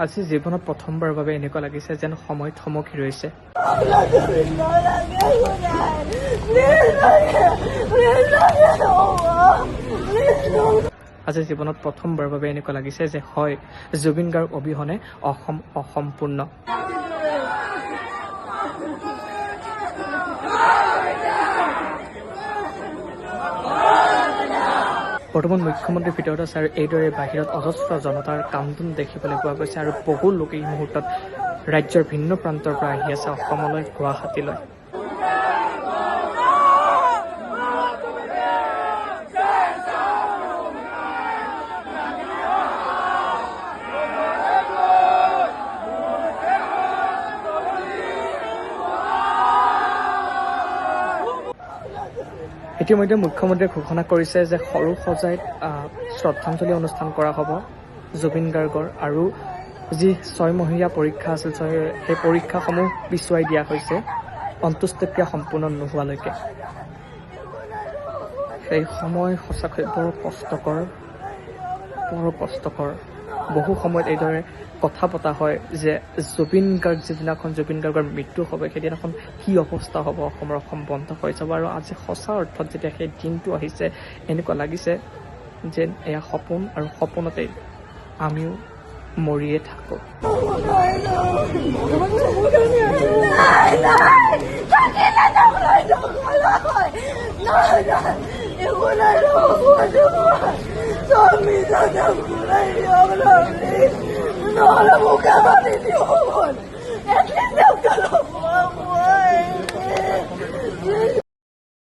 আজি জীৱনত প্ৰথমবাৰৰ বাবে এনেকুৱা লাগিছে যেন সময় থমকি ৰৈছে। আজি জীৱনত প্ৰথমবাৰৰ বাবে এনেকুৱা লাগিছে যে হয়, জুবিন গাৰ্গ অবিহনে অসম অসম্পূৰ্ণ। বৰ্তমান মুখ্যমন্ত্ৰীৰ ভিতৰত আছে আৰু এইদৰে বাহিৰত অজস্ৰ জনতাৰ কান্দোন দেখিবলৈ পোৱা গৈছে আৰু বহু লোক এই মুহূৰ্তত ৰাজ্যৰ ভিন্ন প্ৰান্তৰ পৰা আহি আছে অসমলৈ, গুৱাহাটীলৈ। ইতিমধ্যে মুখ্যমন্ত্ৰীয়ে ঘোষণা কৰিছে যে সৰু সজাইত শ্ৰদ্ধাঞ্জলি অনুষ্ঠান কৰা হ'ব জুবিন গাৰ্গৰ, আৰু যি 6মহীয়া পৰীক্ষা আছিল সেই পৰীক্ষাসমূহ পিছুৱাই দিয়া হৈছে অন্ত্যেষ্টিক্ৰিয়া সম্পূৰ্ণ নোহোৱালৈকে। সেই সময় সঁচাকৈ বৰ কষ্টকৰ। বহু সময়ত এইদৰে কথা পতা হয় যে জুবিন গাৰ্গ যিদিনাখন জুবিন গাৰ্গৰ মৃত্যু হ'ব সেইদিনাখন কি অৱস্থা হ'ব, অসম বন্ধ হৈ যাব। আৰু আজি সঁচা অৰ্থত যেতিয়া সেই দিনটো আহিছে এনেকুৱা লাগিছে যেন এয়া সপোন, আৰু সপোনতেই আমিও মৰিয়ে থাকোঁ। No, la boca va de Dios.